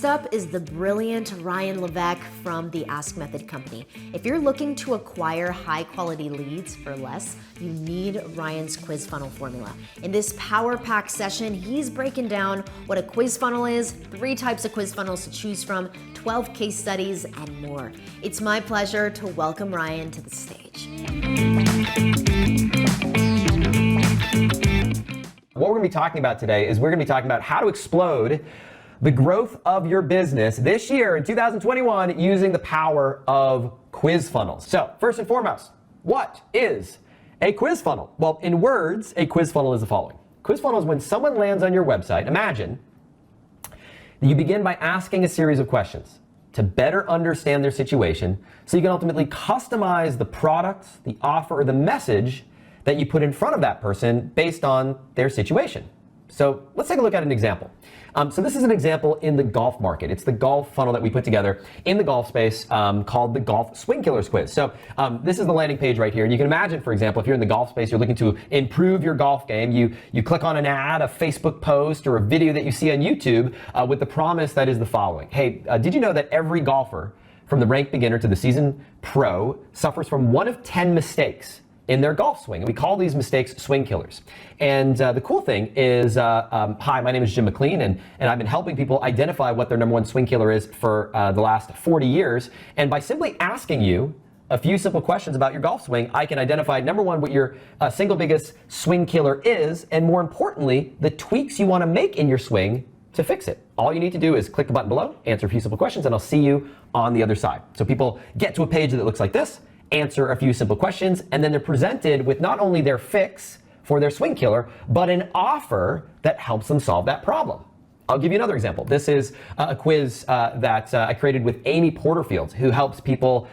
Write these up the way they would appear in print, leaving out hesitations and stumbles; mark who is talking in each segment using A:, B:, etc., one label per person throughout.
A: Next up is the brilliant Ryan Levesque from the Ask Method Company. If you're looking to acquire high quality leads for less, you need Ryan's quiz funnel formula. In this power pack session, he's breaking down what a quiz funnel is, 3 types of quiz funnels to choose from, 12 case studies, and more. It's my pleasure to welcome Ryan to the stage.
B: What we're going to be talking about today is we're going to be talking about how to explode the growth of your business this year in 2021 using the power of quiz funnels. So first and foremost, what is a quiz funnel? Well, in words, a quiz funnel is the following. Quiz funnel is when someone lands on your website. Imagine that you begin by asking a series of questions to better understand their situation so you can ultimately customize the product, the offer, or the message that you put in front of that person based on their situation. So let's take a look at an example. So this is an example in the golf market. It's the golf funnel that we put together in the golf space called the Golf Swing Killers Quiz. So this is the landing page right here. And you can imagine, for example, if you're in the golf space, you're looking to improve your golf game, you click on an ad, a Facebook post, or a video that you see on YouTube with the promise that is the following. Hey, did you know that every golfer from the ranked beginner to the seasoned pro suffers from one of 10 mistakes in their golf swing? And we call these mistakes swing killers. And the cool thing is, hi, my name is Jim McLean, and I've been helping people identify what their number one swing killer is for the last 40 years. And by simply asking you a few simple questions about your golf swing, I can identify, number one, what your single biggest swing killer is, and more importantly, the tweaks you want to make in your swing to fix it. All you need to do is click the button below, answer a few simple questions, and I'll see you on the other side. So people get to a page that looks like this, answer a few simple questions, and then they're presented with not only their fix for their swing killer, but an offer that helps them solve that problem. I'll give you another example. This is a quiz that I created with Amy Porterfield, who helps people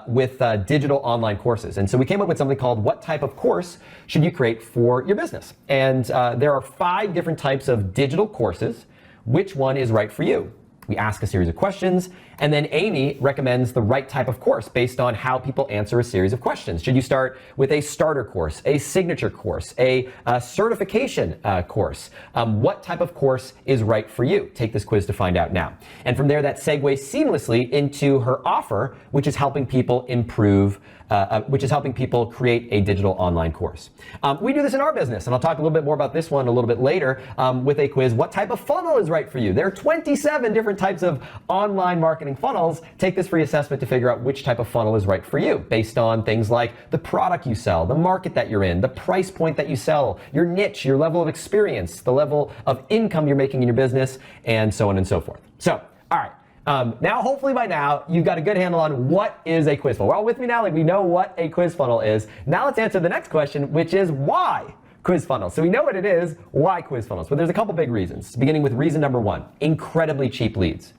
B: with digital online courses. And so we came up with something called what type of course should you create for your business? And there are 5 different types of digital courses. Which one is right for you? We ask a series of questions, and then Amy recommends the right type of course based on how people answer a series of questions. Should you start with a starter course, a signature course, a certification course? What type of course is right for you? Take this quiz to find out now. And from there, that segues seamlessly into her offer, which is helping people improve, which is helping people create a digital online course. We do this in our business, and I'll talk a little bit more about this one a little bit later with a quiz. What type of funnel is right for you? There are 27 different types of online marketing funnels. Take this free assessment to figure out which type of funnel is right for you based on things like the product you sell, the market that you're in, the price point that you sell, your niche, your level of experience, the level of income you're making in your business, and so on and so forth. So, all right. Now, hopefully by now, you've got a good handle on what is a quiz funnel. We're all with me now, like we know what a quiz funnel is. Now let's answer the next question, which is why quiz funnels. So we know what it is, why quiz funnels? But there's a couple big reasons, beginning with reason number 1, incredibly cheap leads.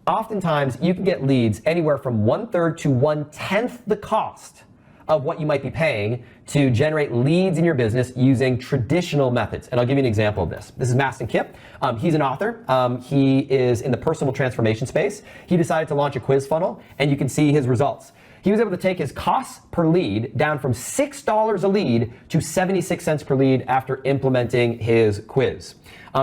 B: Oftentimes, you can get leads anywhere from 1/3 to 1/10 the cost of what you might be paying to generate leads in your business using traditional methods. And I'll give you an example of this. This is Mastin Kipp. He's an author. He is in the personal transformation space. He decided to launch a quiz funnel, and you can see his results. He was able to take his costs per lead down from $6 a lead to 76 cents per lead after implementing his quiz.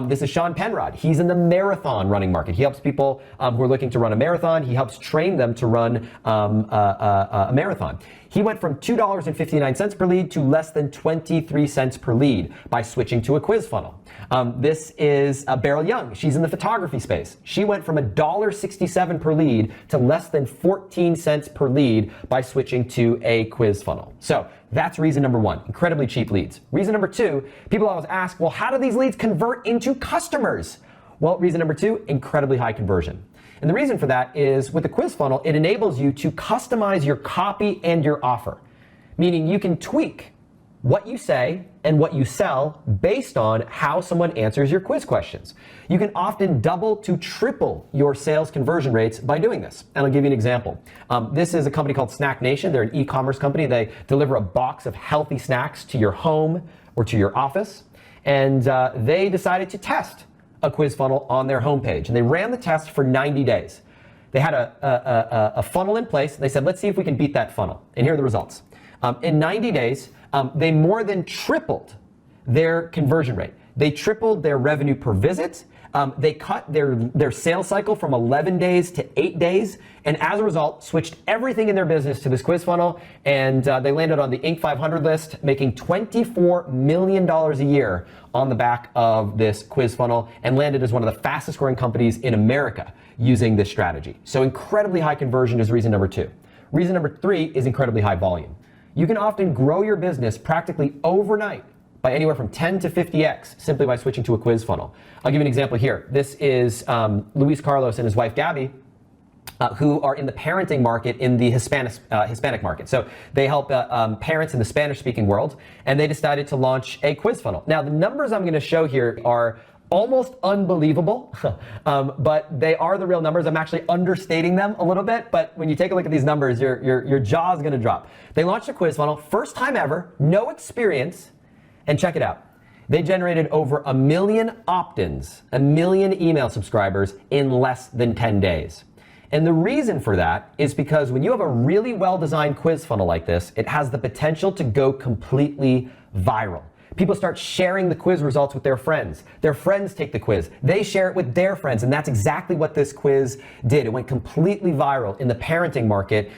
B: This is Sean Penrod. He's in the marathon running market. He helps people who are looking to run a marathon. He helps train them to run a marathon. He went from $2.59 per lead to less than 23 cents per lead by switching to a quiz funnel. This is Beryl Young. She's in the photography space. She went from $1.67 per lead to less than 14 cents per lead by switching to a quiz funnel. So that's reason number 1, incredibly cheap leads. Reason number 2, people always ask, well, how do these leads convert into customers? Well, reason number 2, incredibly high conversion. And the reason for that is with the quiz funnel, it enables you to customize your copy and your offer, meaning you can tweak what you say and what you sell based on how someone answers your quiz questions. You can often double to triple your sales conversion rates by doing this. And I'll give you an example. This is a company called Snack Nation. They're an e-commerce company. They deliver a box of healthy snacks to your home or to your office. And they decided to test a quiz funnel on their homepage. And they ran the test for 90 days. They had a funnel in place. They said, let's see if we can beat that funnel. And here are the results. In 90 days, they more than tripled their conversion rate. They tripled their revenue per visit. They cut their sales cycle from 11 days to 8 days, and as a result, switched everything in their business to this quiz funnel, and they landed on the Inc. 500 list, making $24 million a year on the back of this quiz funnel, and landed as one of the fastest growing companies in America using this strategy. So incredibly high conversion is reason number 2. Reason number 3 is incredibly high volume. You can often grow your business practically overnight by anywhere from 10 to 50x simply by switching to a quiz funnel. I'll give you an example here. This is Luis Carlos and his wife Gabby, who are in the parenting market in the Hispanic market. So they help parents in the Spanish-speaking world, and they decided to launch a quiz funnel. Now, the numbers I'm going to show here are almost unbelievable, but they are the real numbers. I'm actually understating them a little bit, but when you take a look at these numbers, your jaw is going to drop. They launched a quiz funnel, first time ever, no experience, and check it out. They generated over 1 million opt-ins, 1 million email subscribers in less than 10 days. And the reason for that is because when you have a really well-designed quiz funnel like this, it has the potential to go completely viral. People start sharing the quiz results with their friends. Their friends take the quiz. They share it with their friends, and that's exactly what this quiz did. It went completely viral in the parenting market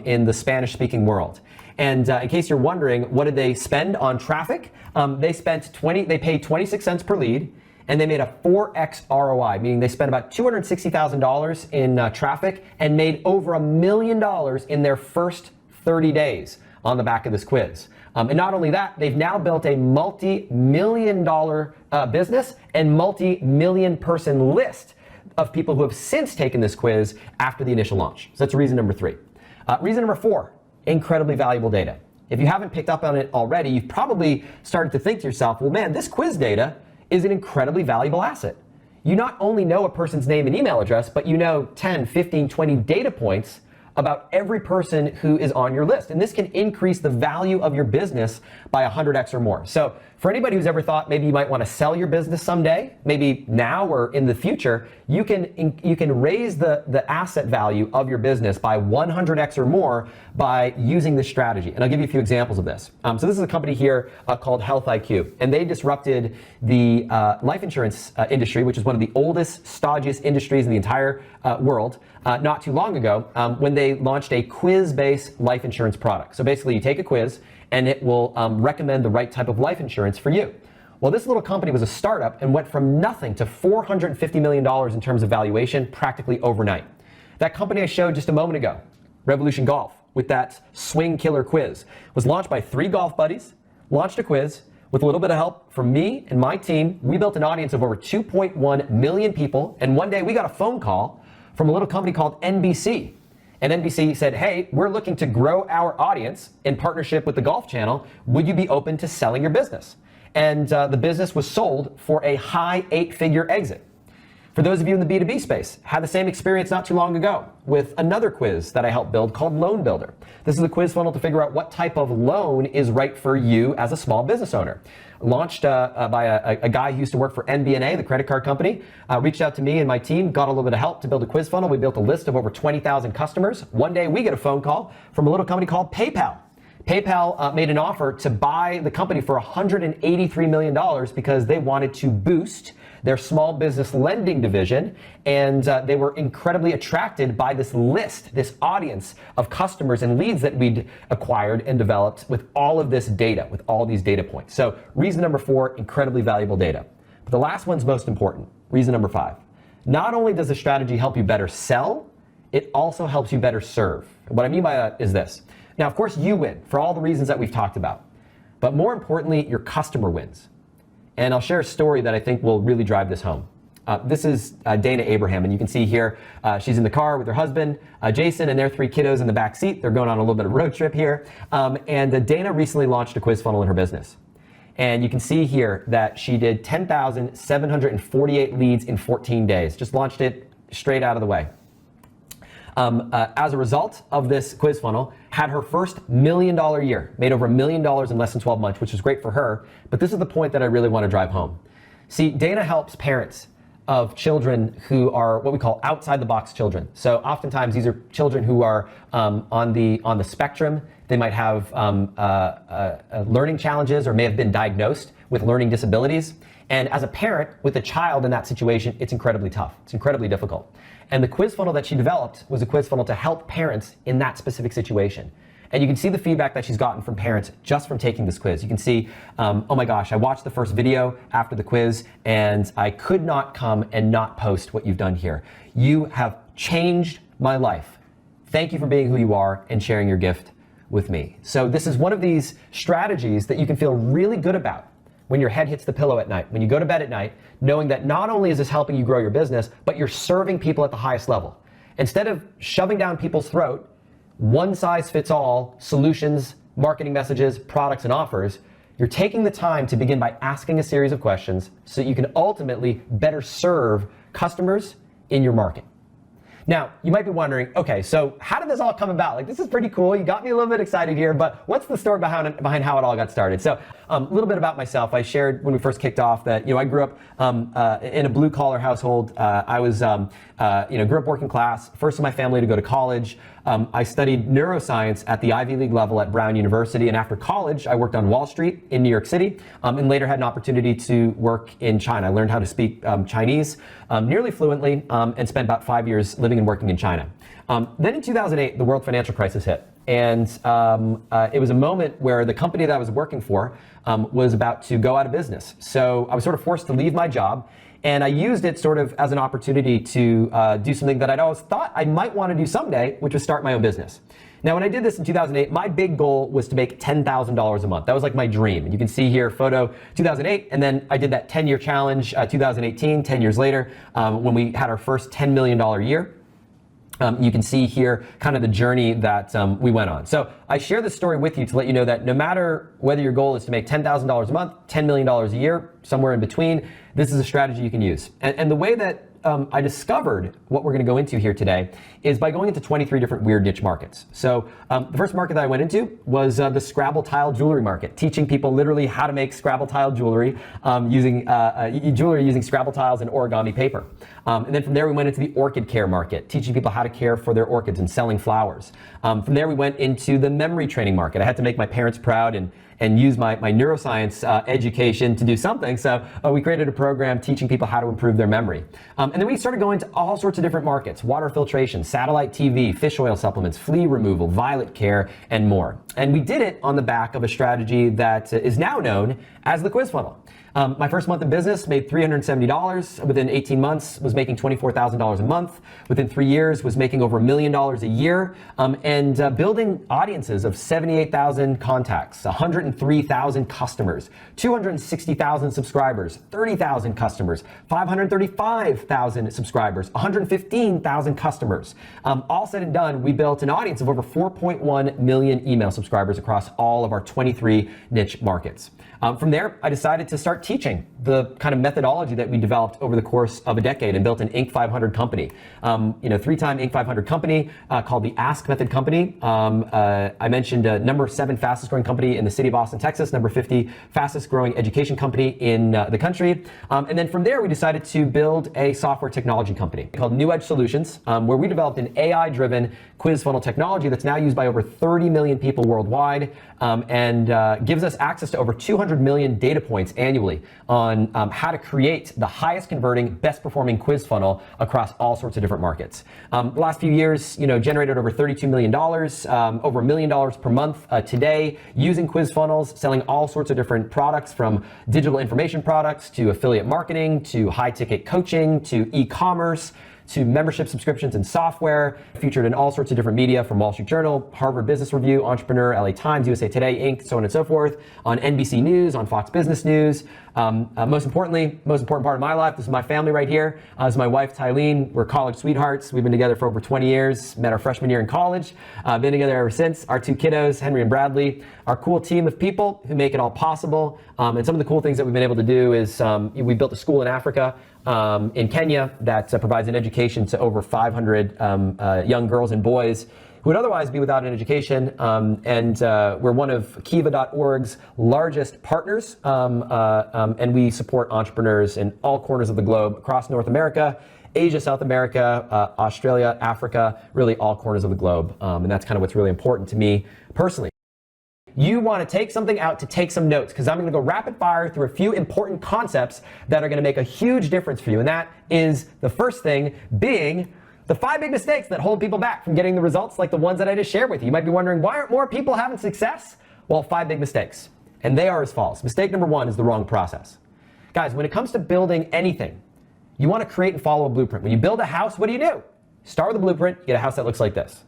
B: in the Spanish-speaking world. And in case you're wondering, what did they spend on traffic? They paid 26 cents per lead, and they made a 4x ROI, meaning they spent about $260,000 in traffic and made over $1 million in their first 30 days on the back of this quiz. And not only that, they've now built a multi-million-dollar business and multi-million person list of people who have since taken this quiz after the initial launch. So that's reason number 3. Reason number 4, incredibly valuable data. If you haven't picked up on it already, you've probably started to think to yourself, well, man, this quiz data is an incredibly valuable asset. You not only know a person's name and email address, but you know 10, 15, 20 data points about every person who is on your list. And this can increase the value of your business by 100x or more. So for anybody who's ever thought maybe you might want to sell your business someday, maybe now or in the future, you can raise the asset value of your business by 100x or more by using this strategy. And I'll give you a few examples of this. So this is a company here called Health IQ, and they disrupted the life insurance industry, which is one of the oldest, stodgiest industries in the entire world, not too long ago, when they launched a quiz-based life insurance product. So basically you take a quiz and it will recommend the right type of life insurance for you. Well, this little company was a startup and went from nothing to $450 million in terms of valuation practically overnight. That company I showed just a moment ago, Revolution Golf, with that swing killer quiz, was launched by 3 golf buddies, launched a quiz. With a little bit of help from me and my team, we built an audience of over 2.1 million people, and one day we got a phone call from a little company called NBC. And NBC said, hey, we're looking to grow our audience in partnership with the Golf Channel. Would you be open to selling your business? And the business was sold for a high 8-figure exit. For those of you in the B2B space, had the same experience not too long ago with another quiz that I helped build called Loan Builder. This is a quiz funnel to figure out what type of loan is right for you as a small business owner. Launched by a guy who used to work for NBNA, the credit card company, reached out to me and my team, got a little bit of help to build a quiz funnel. We built a list of over 20,000 customers. One day we get a phone call from a little company called PayPal. PayPal made an offer to buy the company for $183 million because they wanted to boost their small business lending division, and they were incredibly attracted by this list, this audience of customers and leads that we'd acquired and developed with all of this data, with all these data points. So reason number 4, incredibly valuable data. But the last one's most important, reason number 5. Not only does the strategy help you better sell, it also helps you better serve. What I mean by that is this. Now, of course, you win for all the reasons that we've talked about, but more importantly, your customer wins. And I'll share a story that I think will really drive this home. This is Dana Abraham, and you can see here she's in the car with her husband, Jason, and their 3 kiddos in the back seat. They're going on a little bit of a road trip here. And Dana recently launched a quiz funnel in her business. And you can see here that she did 10,748 leads in 14 days. Just launched it straight out of the way. As a result of this quiz funnel, had her first $1 million year, made over $1 million in less than 12 months, which is great for her. But this is the point that I really want to drive home. See, Dana helps parents of children who are what we call outside the box children. So oftentimes these are children who are on the spectrum. They might have learning challenges or may have been diagnosed with learning disabilities. And as a parent with a child in that situation, it's incredibly tough. It's incredibly difficult. And the quiz funnel that she developed was a quiz funnel to help parents in that specific situation. And you can see the feedback that she's gotten from parents just from taking this quiz. You can see, oh my gosh, I watched the first video after the quiz and I could not come and not post what you've done here. You have changed my life. Thank you for being who you are and sharing your gift with me. So this is one of these strategies that you can feel really good about when your head hits the pillow at night, when you go to bed at night, knowing that not only is this helping you grow your business, but you're serving people at the highest level. Instead of shoving down people's throat one size fits all solutions, marketing messages, products, and offers, you're taking the time to begin by asking a series of questions so that you can ultimately better serve customers in your market. Now, you might be wondering, okay, so how did this all come about? Like, this is pretty cool. You got me a little bit excited here, but what's the story behind how it all got started? So a little bit about myself. I shared when we first kicked off that, I grew up in a blue collar household. I was, grew up working class, first in my family to go to college. I studied neuroscience at the Ivy League level at Brown University. And after college, I worked on Wall Street in New York City, and later had an opportunity to work in China. I learned how to speak Chinese nearly fluently, and spent about 5 years living and working in China. Then in 2008, the world financial crisis hit. And it was a moment where the company that I was working for was about to go out of business. So I was sort of forced to leave my job. And I used it sort of as an opportunity to do something that I'd always thought I might want to do someday, which was start my own business. Now, when I did this in 2008, my big goal was to make $10,000 a month. That was like my dream. And you can see here, photo 2008, and then I did that 10-year challenge, 2018, 10 years later, when we had our first $10 million year. You can see here kind of the journey that we went on. So I share this story with you to let you know that no matter whether your goal is to make $10,000 a month, $10 million a year, somewhere in between, this is a strategy you can use. And the way that I discovered what we're going to go into here today is by going into 23 different weird niche markets. So the first market that I went into was the Scrabble tile jewelry market, teaching people literally how to make Scrabble tile jewelry using Scrabble tiles and origami paper. And then from there we went into the orchid care market, teaching people how to care for their orchids and selling flowers. From there we went into the memory training market. I had to make my parents proud and use my neuroscience education to do something. So we created a program teaching people how to improve their memory. And then we started going to all sorts of different markets: water filtration, satellite TV, fish oil supplements, flea removal, violet care, and more. And we did it on the back of a strategy that is now known as the quiz funnel. My first month in business made $370. Within 18 months, was making $24,000 a month. Within 3 years, was making over $1 million a year, and building audiences of 78,000 contacts, 103,000 customers, 260,000 subscribers, 30,000 customers, 535,000 subscribers, 115,000 customers. All said and done, we built an audience of over 4.1 million email subscribers across all of our 23 niche markets. From there, I decided to start teaching the kind of methodology that we developed over the course of a decade and built an Inc. 500 company. 3-time Inc. 500 company called the Ask Method Company. I mentioned number 7 fastest growing company in the city of Austin, Texas, number 50 fastest growing education company in the country. And then from there, we decided to build a software technology company called New Edge Solutions, where we developed an AI-driven quiz funnel technology that's now used by over 30 million people worldwide, and gives us access to over 200 million data points annually on how to create the highest converting, best performing quiz funnel across all sorts of different markets. The last few years, generated over $32 million, over $1 million per month today, using quiz funnels, selling all sorts of different products, from digital information products to affiliate marketing to high ticket coaching to e-commerce to membership subscriptions and software. Featured in all sorts of different media, from Wall Street Journal, Harvard Business Review, Entrepreneur, LA Times, USA Today, Inc., so on and so forth, on NBC News, on Fox Business News. Most importantly, most important part of my life, this is my family right here. This is my wife, Tylene. We're college sweethearts. We've been together for over 20 years, met our freshman year in college, been together ever since. Our 2 kiddos, Henry and Bradley, our cool team of people who make it all possible. And some of the cool things that we've been able to do is we built a school in Africa, in Kenya, that provides an education to over 500 young girls and boys who would otherwise be without an education. And we're one of Kiva.org's largest partners, and we support entrepreneurs in all corners of the globe, across North America, Asia, South America, Australia, Africa, really all corners of the globe. And that's kind of what's really important to me personally. you want to take something out to take some notes, because I'm going to go rapid fire through a few important concepts that are going to make a huge difference for you. And that is the first thing being the 5 big mistakes that hold people back from getting the results like the ones that I just shared with you. You might be wondering, why aren't more people having success? Well, 5 big mistakes. And they are as follows. Mistake number 1 is the wrong process. Guys, when it comes to building anything, you want to create and follow a blueprint. When you build a house, what do? Start with a blueprint, you get a house that looks like this.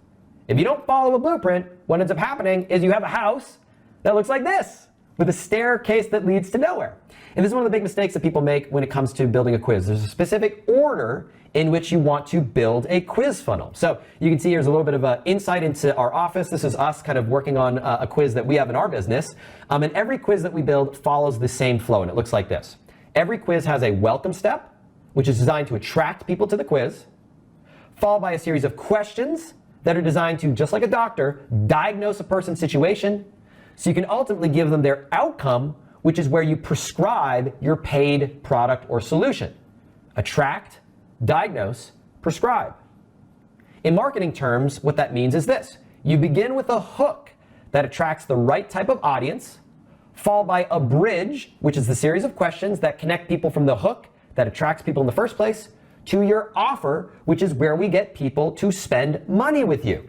B: If you don't follow a blueprint, what ends up happening is you have a house that looks like this, with a staircase that leads to nowhere. And this is one of the big mistakes that people make when it comes to building a quiz. There's a specific order in which you want to build a quiz funnel. So you can see here's a little bit of an insight into our office. This is us kind of working on a quiz that we have in our business. And every quiz that we build follows the same flow, and it looks like this. Every quiz has a welcome step, which is designed to attract people to the quiz, followed by a series of questions that are designed to, just like a doctor, diagnose a person's situation so you can ultimately give them their outcome, which is where you prescribe your paid product or solution. Attract, diagnose, prescribe. In marketing terms, what that means is this. You begin with a hook that attracts the right type of audience, followed by a bridge, which is the series of questions that connect people from the hook that attracts people in the first place to your offer, which is where we get people to spend money with you.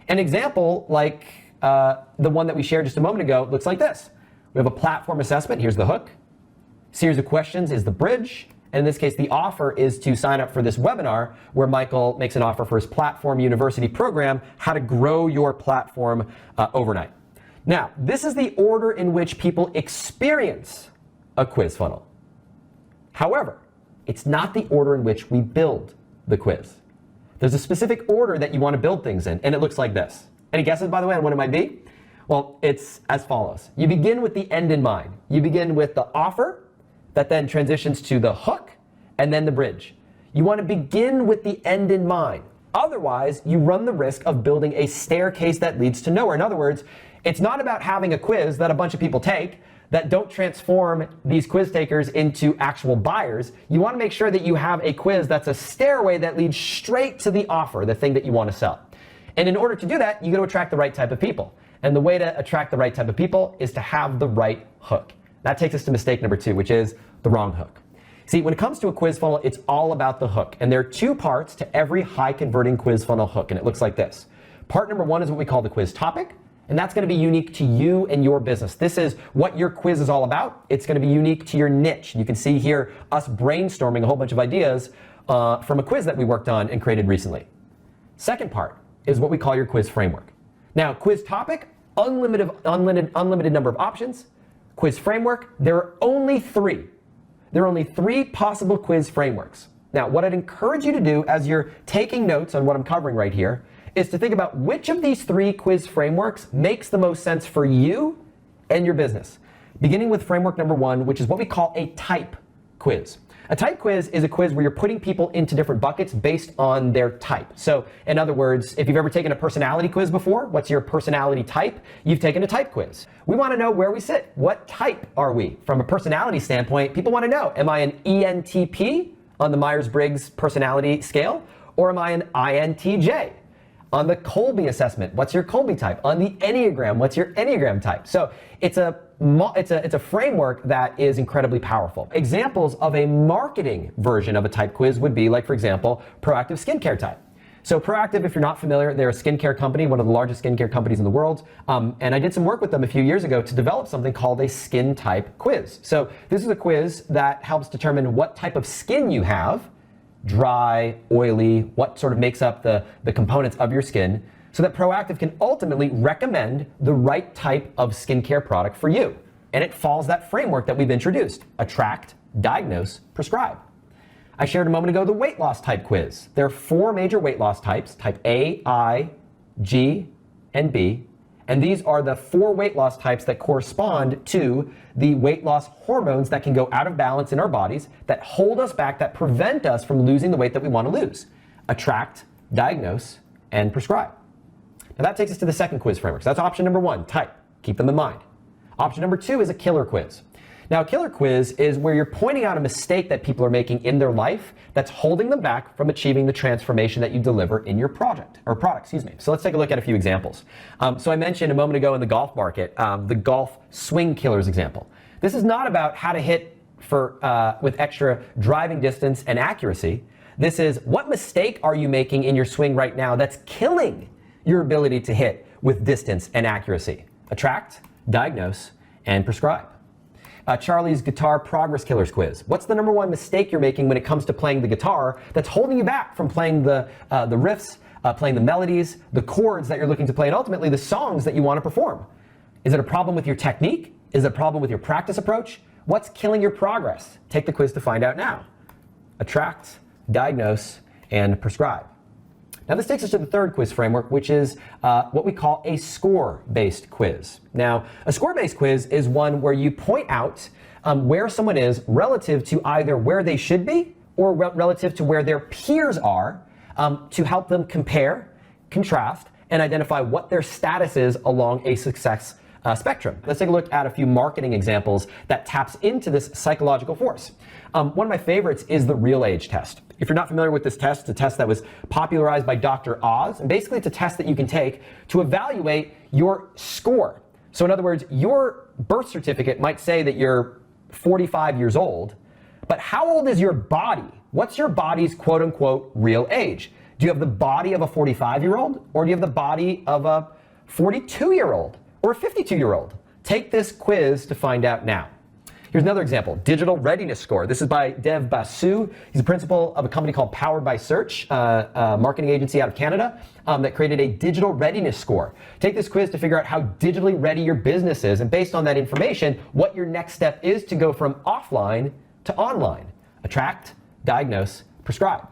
B: An example like the one that we shared just a moment ago looks like this. We have a platform assessment. Here's the hook. Series of questions is the bridge. And in this case, the offer is to sign up for this webinar where Michael makes an offer for his Platform University program, how to grow your platform overnight. Now, this is the order in which people experience a quiz funnel. However, it's not the order in which we build the quiz. There's a specific order that you want to build things in, and it looks like this. Any guesses, by the way, on what it might be? Well, it's as follows. You begin with the end in mind. You begin with the offer that then transitions to the hook and then the bridge. You want to begin with the end in mind. Otherwise, you run the risk of building a staircase that leads to nowhere. In other words, it's not about having a quiz that a bunch of people take that don't transform these quiz takers into actual buyers. You want to make sure that you have a quiz that's a stairway that leads straight to the offer, the thing that you want to sell. And in order to do that, you got to attract the right type of people. And the way to attract the right type of people is to have the right hook. That takes us to mistake number 2, which is the wrong hook. See, when it comes to a quiz funnel, it's all about the hook. And there are 2 parts to every high converting quiz funnel hook. And it looks like this. Part number 1 is what we call the quiz topic. And that's going to be unique to you and your business. This is what your quiz is all about. It's going to be unique to your niche. You can see here us brainstorming a whole bunch of ideas from a quiz that we worked on and created recently. Second part is what we call your quiz framework. Now, quiz topic, unlimited number of options. Quiz framework, there are only 3. There are only 3 possible quiz frameworks. Now, what I'd encourage you to do as you're taking notes on what I'm covering right here is to think about which of these 3 quiz frameworks makes the most sense for you and your business. Beginning with framework number 1, which is what we call a type quiz. A type quiz is a quiz where you're putting people into different buckets based on their type. So in other words, if you've ever taken a personality quiz before, what's your personality type? You've taken a type quiz. We want to know where we sit. What type are we? From a personality standpoint, people want to know, am I an ENTP on the Myers-Briggs personality scale, or am I an INTJ? On the Kolbe assessment, what's your Kolbe type? On the Enneagram, what's your Enneagram type? So it's a framework that is incredibly powerful. Examples of a marketing version of a type quiz would be like, for example, Proactive Skincare type. So Proactive, if you're not familiar, they're a skincare company, one of the largest skincare companies in the world. And I did some work with them a few years ago to develop something called a skin type quiz. So this is a quiz that helps determine what type of skin you have, dry, oily, what sort of makes up the components of your skin, so that Proactive can ultimately recommend the right type of skincare product for you. And it follows that framework that we've introduced: attract, diagnose, prescribe. I shared a moment ago the weight loss type quiz. There are 4 major weight loss types: type A, I, G, and B. And these are the 4 weight loss types that correspond to the weight loss hormones that can go out of balance in our bodies, that hold us back, that prevent us from losing the weight that we want to lose. Attract, diagnose, and prescribe. Now that takes us to the second quiz framework. So that's option number 1, type. Keep them in mind. Option number 2 is a killer quiz. Now, a killer quiz is where you're pointing out a mistake that people are making in their life that's holding them back from achieving the transformation that you deliver in your product. So let's take a look at a few examples. So I mentioned a moment ago in the golf market, the golf swing killers example. This is not about how to hit with extra driving distance and accuracy. This is, what mistake are you making in your swing right now that's killing your ability to hit with distance and accuracy? Attract, diagnose, and prescribe. Charlie's Guitar Progress Killers quiz. What's the number one mistake you're making when it comes to playing the guitar that's holding you back from playing the riffs, playing the melodies, the chords that you're looking to play, and ultimately the songs that you want to perform? Is it a problem with your technique? Is it a problem with your practice approach? What's killing your progress? Take the quiz to find out now. Attract, diagnose, and prescribe. Now this takes us to the third quiz framework, which is what we call a score-based quiz. Now, a score-based quiz is one where you point out where someone is relative to either where they should be or relative to where their peers are, to help them compare, contrast, and identify what their status is along a success spectrum. Let's take a look at a few marketing examples that taps into this psychological force. One of my favorites is the Real Age test. If you're not familiar with this test, it's a test that was popularized by Dr. Oz, and basically it's a test that you can take to evaluate your score. So in other words, your birth certificate might say that you're 45 years old, but how old is your body? What's your body's quote unquote real age? Do you have the body of a 45-year-old, or do you have the body of a 42-year-old or a 52-year-old? Take this quiz to find out now. Here's another example, Digital Readiness Score. This is by Dev Basu. He's the principal of a company called Powered by Search, a marketing agency out of Canada, that created a digital readiness score. Take this quiz to figure out how digitally ready your business is, and based on that information, what your next step is to go from offline to online. Attract, diagnose, prescribe.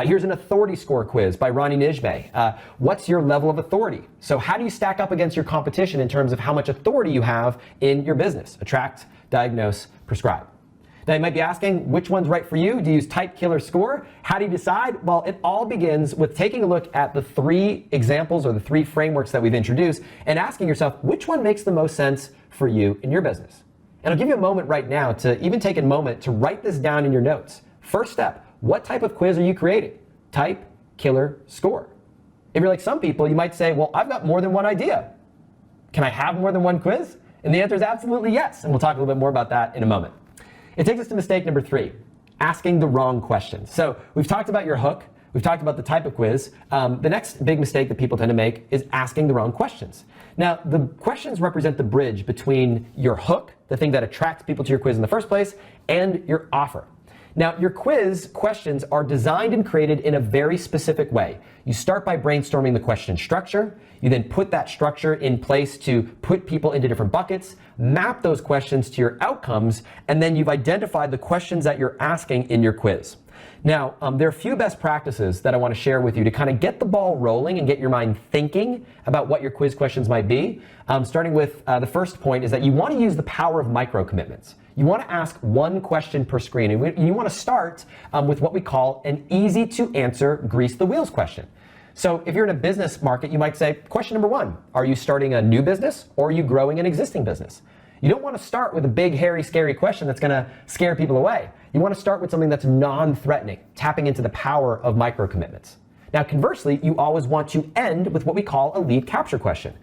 B: Here's an authority score quiz by Ronnie Nijme. What's your level of authority? So how do you stack up against your competition in terms of how much authority you have in your business? Attract, diagnose, prescribe. Now you might be asking, which one's right for you? Do you use type, killer, score? How do you decide? Well, it all begins with taking a look at the three examples or the three frameworks that we've introduced and asking yourself, which one makes the most sense for you in your business? And I'll give you a moment right now to even take a moment to write this down in your notes. First step, what type of quiz are you creating? Type, killer, score. If you're like some people, you might say, well, I've got more than one idea. Can I have more than one quiz? And the answer is absolutely yes. And we'll talk a little bit more about that in a moment. It takes us to mistake number 3, asking the wrong questions. So we've talked about your hook. We've talked about the type of quiz. The next big mistake that people tend to make is asking the wrong questions. Now, the questions represent the bridge between your hook, the thing that attracts people to your quiz in the first place, and your offer. Now, your quiz questions are designed and created in a very specific way. You start by brainstorming the question structure. You then put that structure in place to put people into different buckets, map those questions to your outcomes, and then you've identified the questions that you're asking in your quiz. Now, there are a few best practices that I want to share with you to kind of get the ball rolling and get your mind thinking about what your quiz questions might be. Starting with the first point is that you want to use the power of micro commitments. You want to ask one question per screen, and you want to start with what we call an easy to answer grease the wheels question. So if you're in a business market, you might say, question number 1, are you starting a new business or are you growing an existing business? You don't want to start with a big, hairy, scary question that's going to scare people away. You want to start with something that's non-threatening, tapping into the power of micro commitments. Now, conversely, you always want to end with what we call a lead capture question.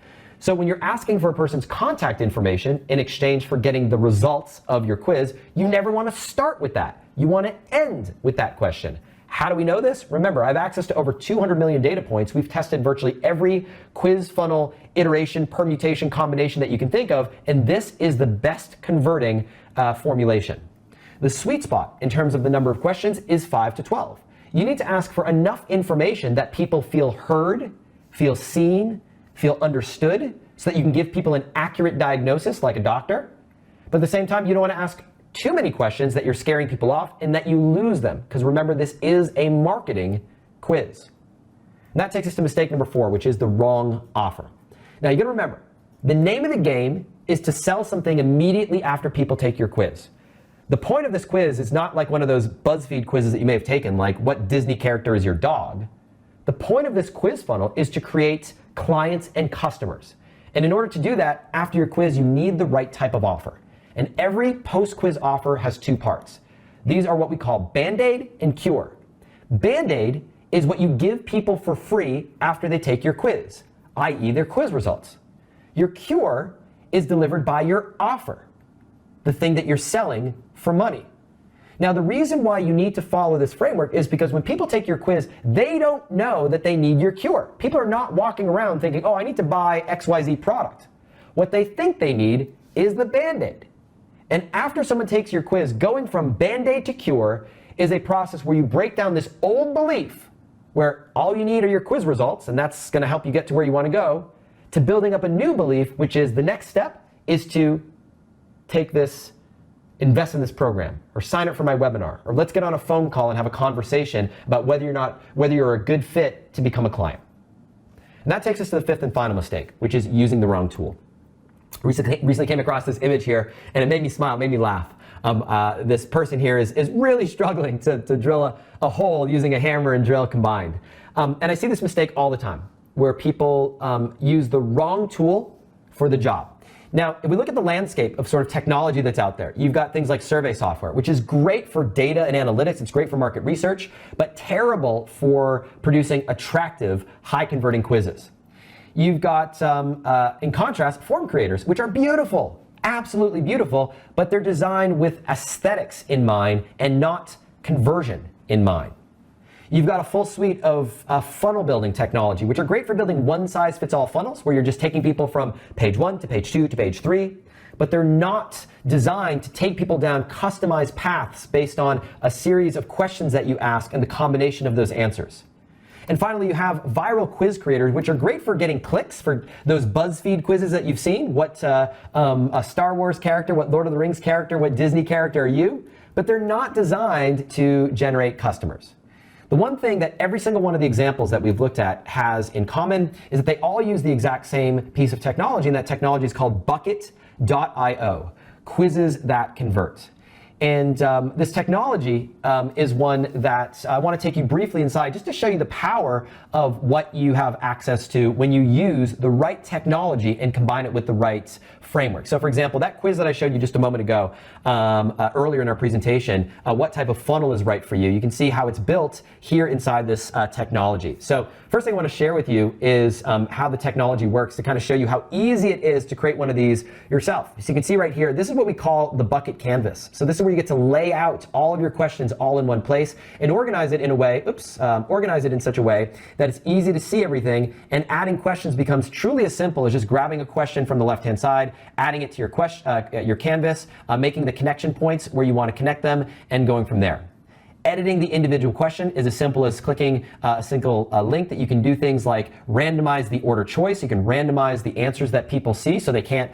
B: So when you're asking for a person's contact information in exchange for getting the results of your quiz, you never want to start with that. You want to end with that question. How do we know this? Remember, I have access to over 200 million data points. We've tested virtually every quiz funnel, iteration, permutation, combination that you can think of, and this is the best converting formulation. The sweet spot in terms of the number of questions is 5 to 12. You need to ask for enough information that people feel heard, feel seen, feel understood, so that you can give people an accurate diagnosis like a doctor. But at the same time, you don't want to ask too many questions that you're scaring people off and that you lose them. Because remember, this is a marketing quiz. And that takes us to mistake number 4, which is the wrong offer. Now you gotta remember, the name of the game is to sell something immediately after people take your quiz. The point of this quiz is not like one of those BuzzFeed quizzes that you may have taken, like what Disney character is your dog. The point of this quiz funnel is to create clients and customers. And in order to do that, after your quiz, you need the right type of offer. And every post-quiz offer has two parts. These are what we call Band-Aid and Cure. Band-Aid is what you give people for free after they take your quiz, i.e. their quiz results. Your Cure is delivered by your offer, the thing that you're selling for money. Now, the reason why you need to follow this framework is because when people take your quiz, they don't know that they need your Cure. People are not walking around thinking, oh, I need to buy XYZ product. What they think they need is the Band-Aid. And after someone takes your quiz, going from Band-Aid to Cure is a process where you break down this old belief where all you need are your quiz results, and that's going to help you get to where you want to go, to building up a new belief, which is the next step is to take this, invest in this program, or sign up for my webinar, or let's get on a phone call and have a conversation about whether you're a good fit to become a client. And that takes us to the fifth and final mistake, which is using the wrong tool. Recently came across this image here, and it made me smile, made me laugh. This person here is really struggling to drill a hole using a hammer and drill combined. And I see this mistake all the time, where people use the wrong tool for the job. Now, if we look at the landscape of sort of technology that's out there, you've got things like survey software, which is great for data and analytics. It's great for market research, but terrible for producing attractive, high-converting quizzes. You've got, in contrast, form creators, which are beautiful, absolutely beautiful, but they're designed with aesthetics in mind and not conversion in mind. You've got a full suite of funnel building technology, which are great for building one-size-fits-all funnels, where you're just taking people from page 1 to page 2 to page 3, but they're not designed to take people down customized paths based on a series of questions that you ask and the combination of those answers. And finally, you have viral quiz creators, which are great for getting clicks for those BuzzFeed quizzes that you've seen. What a Star Wars character, what Lord of the Rings character, what Disney character are you? But they're not designed to generate customers. The one thing that every single one of the examples that we've looked at has in common is that they all use the exact same piece of technology, and that technology is called Bucket.io, quizzes that convert. And this technology is one that I want to take you briefly inside just to show you the power of what you have access to when you use the right technology and combine it with the right framework. So for example, that quiz that I showed you just a moment ago earlier in our presentation, what type of funnel is right for you, you can see how it's built here inside this technology. So first thing I want to share with you is how the technology works to kind of show you how easy it is to create one of these yourself. So you can see right here, this is what we call the bucket canvas. So this is where you get to lay out all of your questions all in one place and organize it in a way, organize it in such a way that it's easy to see everything, and adding questions becomes truly as simple as just grabbing a question from the left-hand side, adding it to your canvas, making the connection points where you want to connect them, and going from there. Editing the individual question is as simple as clicking a single link that you can do things like randomize the order choice. You can randomize the answers that people see so they can't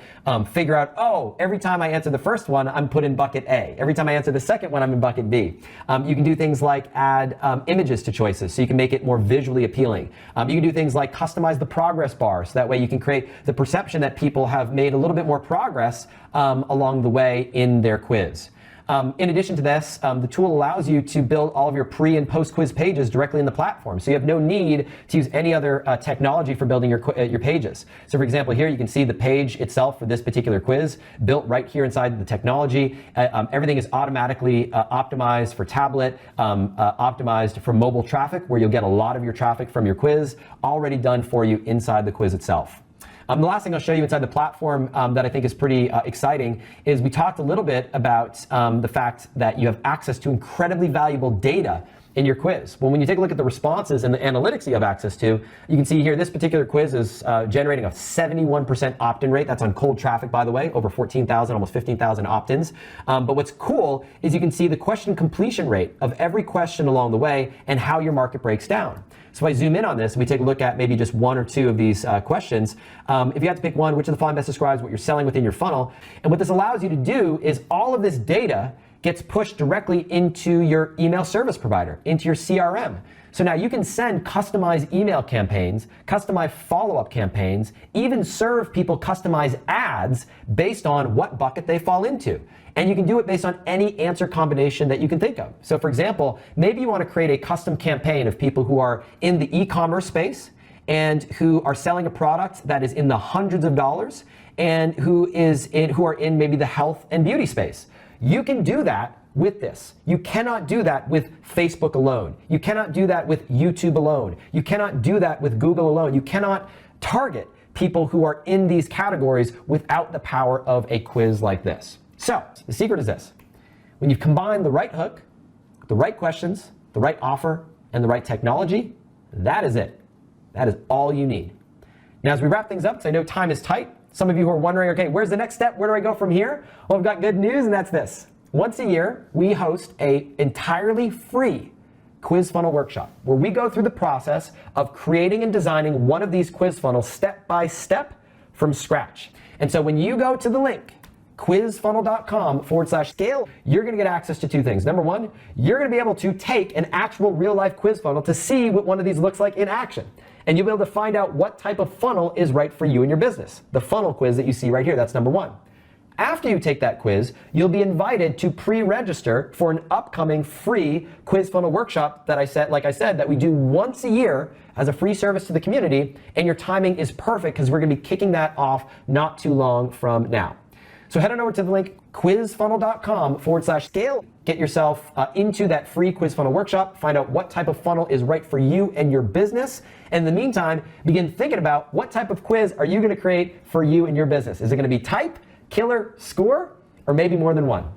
B: figure out, oh, every time I answer the first one, I'm put in bucket A. Every time I answer the second one, I'm in bucket B. You can do things like add images to choices so you can make it more visually appealing. You can do things like customize the progress bar so that way you can create the perception that people have made a little bit more progress along the way in their quiz. In addition to this, the tool allows you to build all of your pre and post quiz pages directly in the platform. So you have no need to use any other technology for building your pages. So for example, here you can see the page itself for this particular quiz built right here inside the technology. Everything is automatically optimized for tablet, optimized for mobile traffic, where you'll get a lot of your traffic from your quiz already done for you inside the quiz itself. The last thing I'll show you inside the platform that I think is pretty exciting is we talked a little bit about the fact that you have access to incredibly valuable data in your quiz. Well, when you take a look at the responses and the analytics you have access to, you can see here this particular quiz is generating a 71% opt-in rate. That's on cold traffic, by the way, over 14,000, almost 15,000 opt-ins. But what's cool is you can see the question completion rate of every question along the way and how your market breaks down. So if I zoom in on this and we take a look at maybe just one or two of these questions, if you have to pick one, which of the following best describes what you're selling within your funnel? And what this allows you to do is all of this data gets pushed directly into your email service provider, into your CRM. So now you can send customized email campaigns, customized follow-up campaigns, even serve people customized ads based on what bucket they fall into. And you can do it based on any answer combination that you can think of. So for example, maybe you want to create a custom campaign of people who are in the e-commerce space and who are selling a product that is in the hundreds of dollars, and who are in maybe the health and beauty space. You can do that with this. You cannot do that with Facebook alone. You cannot do that with YouTube alone. You cannot do that with Google alone. You cannot target people who are in these categories without the power of a quiz like this. So the secret is this. When you combine the right hook, the right questions, the right offer, and the right technology, that is it. That is all you need. Now, as we wrap things up, because I know time is tight, some of you who are wondering, okay, where's the next step? Where do I go from here? Well, I've got good news, and that's this. Once a year, we host an entirely free quiz funnel workshop where we go through the process of creating and designing one of these quiz funnels step by step from scratch. And so when you go to the link, quizfunnel.com/scale, you're going to get access to two things. Number one, you're going to be able to take an actual real life quiz funnel to see what one of these looks like in action. And you'll be able to find out what type of funnel is right for you and your business. The funnel quiz that you see right here, that's number one. After you take that quiz, you'll be invited to pre-register for an upcoming free quiz funnel workshop that that we do once a year as a free service to the community. And your timing is perfect because we're going to be kicking that off not too long from now. So head on over to the link quizfunnel.com/scale. Get yourself into that free quiz funnel workshop. Find out what type of funnel is right for you and your business. And in the meantime, begin thinking about what type of quiz are you going to create for you and your business. Is it going to be type, killer, score, or maybe more than one?